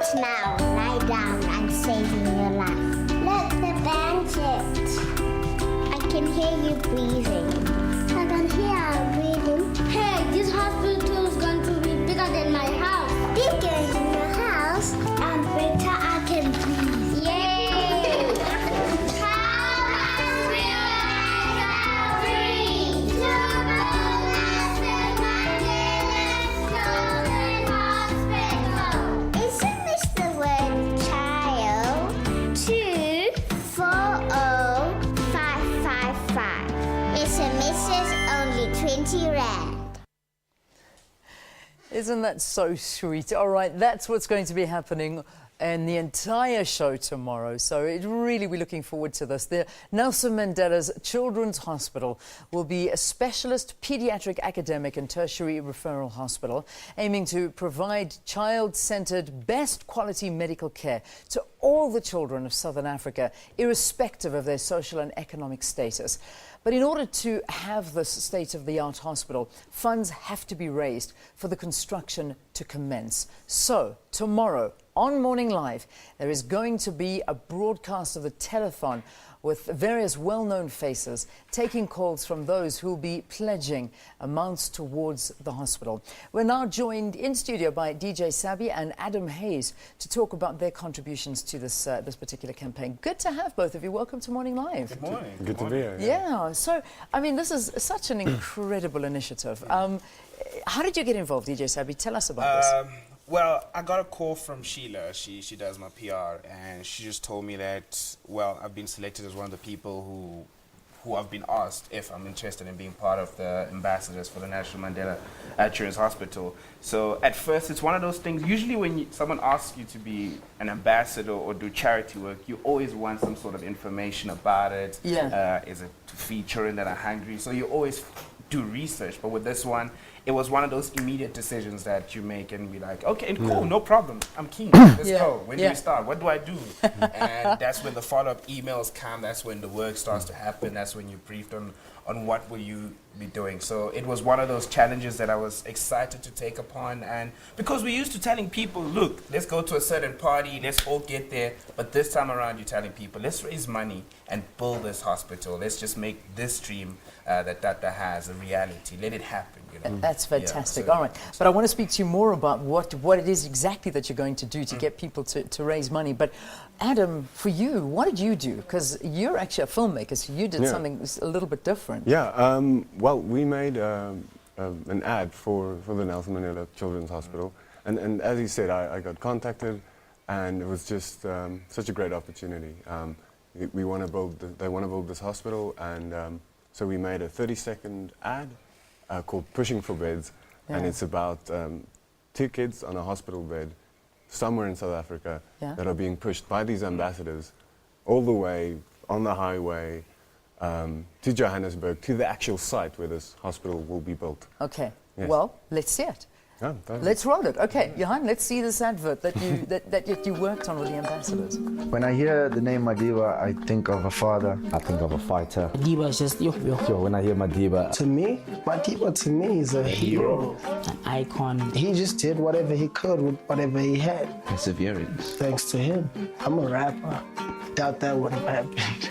Not now. Lie down. I'm saving your life. Let the band hit. I can hear you breathing. I can hear you breathing. Hey, this hospital is going to be bigger than my house. Bigger than your house. And better I can breathe. Yay! Isn't this the word child? 240555. It's a Mrs. Only 20 rand. Isn't that so sweet? All right, that's what's going to be happening in the entire show tomorrow. So we're looking forward to this. The Nelson Mandela's Children's Hospital will be a specialist pediatric academic and tertiary referral hospital aiming to provide child-centered, best quality medical care to all the children of Southern Africa, irrespective of their social and economic status. But in order to have this state-of-the-art hospital, funds have to be raised for the construction to commence. So, tomorrow, on Morning Live, there is going to be a broadcast of the telethon with various well-known faces taking calls from those who will be pledging amounts towards the hospital. We're now joined in studio by DJ Sabi and Adam Hayes to talk about their contributions to this particular campaign. Good to have both of you. Welcome to Morning Live. Good morning. Good to be here. Yeah, so, I mean, this is such an incredible initiative. How did you get involved, DJ Sabi? Tell us about this. Well, I got a call from Sheila. She does my PR, and she just told me that, well, I've been selected as one of the people who have been asked if I'm interested in being part of the ambassadors for the National Mandela Children's Hospital. So at first, it's one of those things. Usually when someone asks you to be an ambassador or do charity work, you always want some sort of information about it. Yeah. Is it to feed children that are hungry? So you always do research. But with this one, it was one of those immediate decisions that you make and be like, okay, cool, no problem. I'm keen. Let's go. When do we start? What do I do? And that's when the follow-up emails come. That's when the work starts to happen. That's when you're briefed on what will you be doing. So it was one of those challenges that I was excited to take upon. And because we're used to telling people, look, let's go to a certain party, let's all get there. But this time around, you're telling people, let's raise money and build this hospital. Let's just make this dream that has a reality. Let it happen. You know? That's fantastic. Yeah, so all right, but I want to speak to you more about what it is exactly that you're going to do to get people to raise money. But Adam, for you, what did you do? Because you're actually a filmmaker, so you did something a little bit different. Yeah, well, we made an ad for the Nelson Mandela Children's Hospital. And as he said, I got contacted, and it was just such a great opportunity. They want to build this hospital, and so we made a 30-second ad called Pushing for Beds, and it's about 2 kids on a hospital bed somewhere in South Africa that are being pushed by these ambassadors all the way on the highway to Johannesburg, to the actual site where this hospital will be built. Okay, Yes. well, let's see it. Oh, Let's roll it. Okay, Johan, let's see this advert that you that you worked on with the ambassadors. When I hear the name Madiba, I think of a father. I think of a fighter. Madiba is just yo. When I hear Madiba, To me, Madiba to me is a hero. An icon. He just did whatever he could with whatever he had. perseverance. Thanks to him. I'm a rapper. Doubt that would have happened.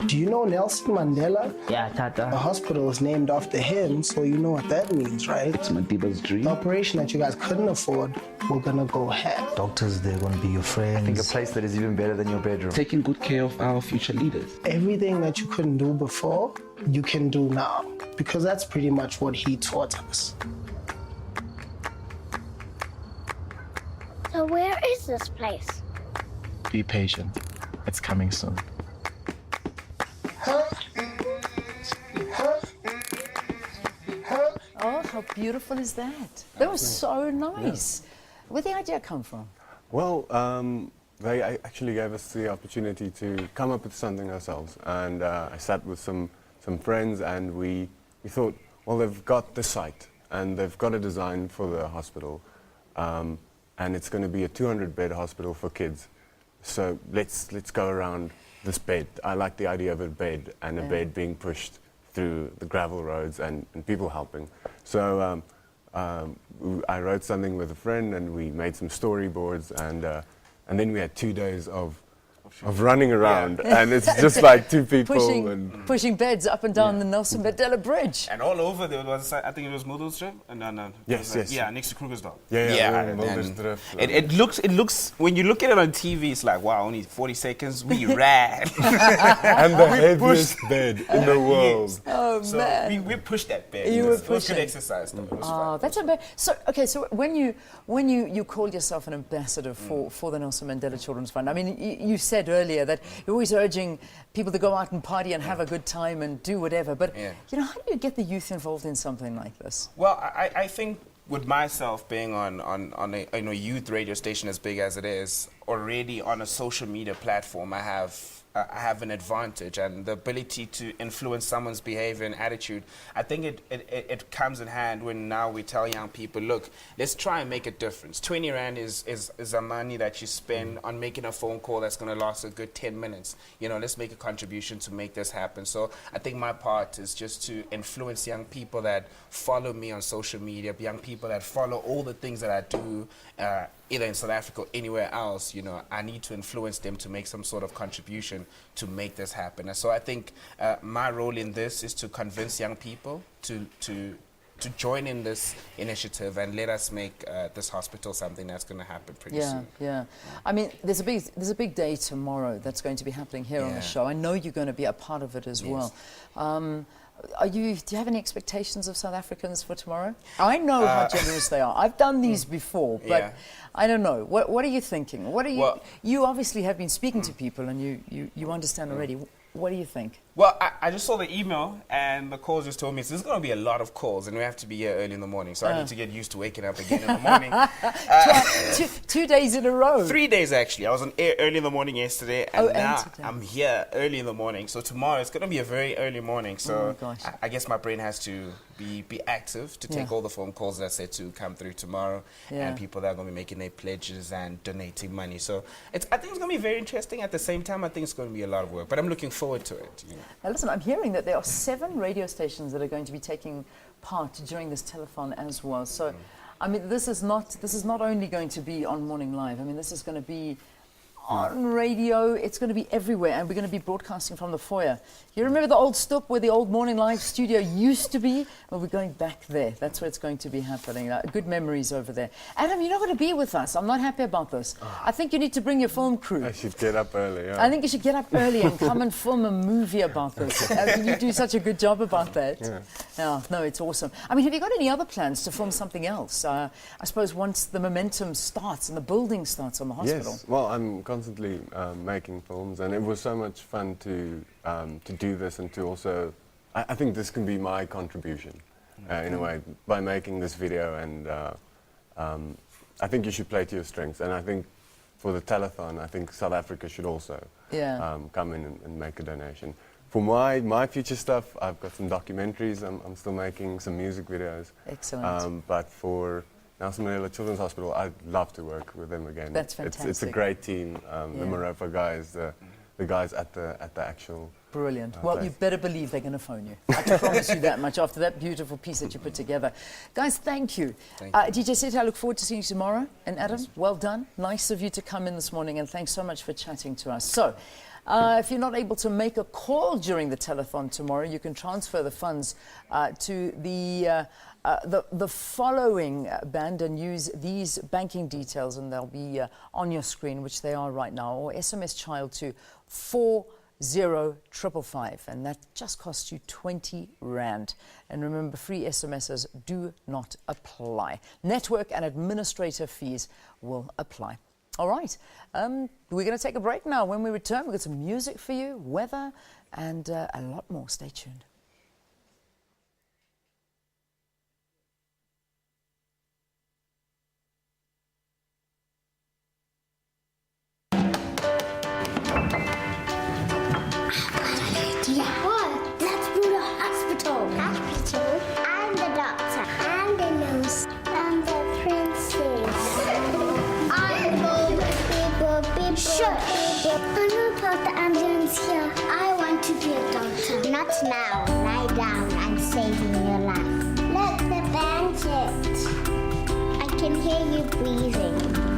Do you know Nelson Mandela? Yeah, The Tata. hospital is named after him, so you know what that means, right? It's Madiba's The dream. operation that you guys couldn't afford, we're gonna go ahead. Doctors, they're going to be your friends. I think a place that is even better than your bedroom. Taking good care of our future leaders. Everything that you couldn't do before, you can do now. Because that's pretty much what he taught us. So where is this place? Be patient. It's coming soon. Oh, how beautiful is that? That was so nice. Where'd the idea come from? Well, they actually gave us the opportunity to come up with something ourselves, and I sat with some friends, and we thought, well, they've got the site and they've got a design for the hospital, and it's going to be a 200-bed hospital for kids. So let's go around this bed. I like the idea of a bed, and a bed being pushed through the gravel roads and people helping. So I wrote something with a friend, and we made some storyboards, and then we had 2 days of running around, and it's just like two people pushing beds up and down the Nelson Mandela Bridge. And all over there was, I think it was Moedelsdrift. No. Yes. Yeah, next to Krugersdorp. It looks, when you look at it on TV, it's like, wow, only 40 seconds, we ran. And the heaviest bed in the world. Yes. Oh, so man. we pushed that bed. You were It was pushing. good exercise, though. It was fun. That's a so when you call yourself an ambassador for the Nelson Mandela Children's Fund, I mean, you said earlier that you're always urging people to go out and party and have a good time and do whatever, but you know, how do you get the youth involved in something like this? Well, I think with myself being on a youth radio station as big as it is, already on a social media platform, I have an advantage, and the ability to influence someone's behavior and attitude. I think it comes in hand when now we tell young people, look, let's try and make a difference. 20 Rand is a money that you spend on making a phone call that's going to last a good 10 minutes. You know, let's make a contribution to make this happen. So I think my part is just to influence young people that follow me on social media, young people that follow all the things that I do, either in South Africa or anywhere else. You know, I need to influence them to make some sort of contribution to make this happen. And so I think my role in this is to convince young people to join in this initiative and let us make this hospital something that's going to happen pretty soon. Yeah. I mean, there's a big day tomorrow that's going to be happening here on the show. I know you're going to be a part of it as well. Do you have any expectations of South Africans for tomorrow? I know how generous they are. I've done these before, but I don't know. What are you thinking? What are you? Well, you obviously have been speaking to people, and you understand already. What do you think? Well, I just saw the email, and the calls just told me there's going to be a lot of calls, and we have to be here early in the morning. So I need to get used to waking up again in the morning. 2 days in a row. 3 days, actually. I was on air early in the morning yesterday, and now I'm here early in the morning. So tomorrow it's going to be a very early morning. So I guess my brain has to be active to take all the phone calls that I said to come through tomorrow, and people that are going to be making their pledges and donating money. So I think it's going to be very interesting. At the same time, I think it's going to be a lot of work, but I'm looking forward to it. You know. Now listen, I'm hearing that there are 7 radio stations that are going to be taking part during this telethon as well. So, I mean, this is not only going to be on Morning Live. I mean, this is going to be on radio. It's going to be everywhere, and we're going to be broadcasting from the foyer. You remember the old stoep where the old Morning Live studio used to be? Well, we're going back there. That's where it's going to be happening. Good memories over there. Adam, you're not going to be with us. I'm not happy about this. I think you need to bring your film crew. I should get up early. I think you should get up early and come and film a movie about this. You do such a good job about that. No, it's awesome. I mean, have you got any other plans to film something else? I suppose once the momentum starts and the building starts on the hospital. Yes. Well, I'm constantly making films, and it was so much fun to do this, and to also, I think this can be my contribution in a way by making this video, and I think you should play to your strengths, and I think for the telethon, I think South Africa should also come in and make a donation. For my future stuff, I've got some documentaries. I'm still making some music videos. Excellent. But for Nelson Mandela Children's Hospital, I'd love to work with them again. That's fantastic. It's a great team. The Maropa guys, the guys at the actual. Brilliant. Well, you better believe they're going to phone you. I can promise you that much after that beautiful piece that you put together. Guys, thank you. DJ Sita, I look forward to seeing you tomorrow. And Adam, well done. Nice of you to come in this morning, and thanks so much for chatting to us. So, if you're not able to make a call during the telethon tomorrow, you can transfer the funds to the following band and use these banking details, and they'll be on your screen, which they are right now, or SMS child to 40555, and that just costs you 20 Rand. And remember, free SMSs do not apply. Network and administrator fees will apply. All right, we're going to take a break now. When we return, we've got some music for you, weather, and a lot more. Stay tuned. Not now. Lie down. I'm saving your life. Let the band Bridget. I can hear you breathing.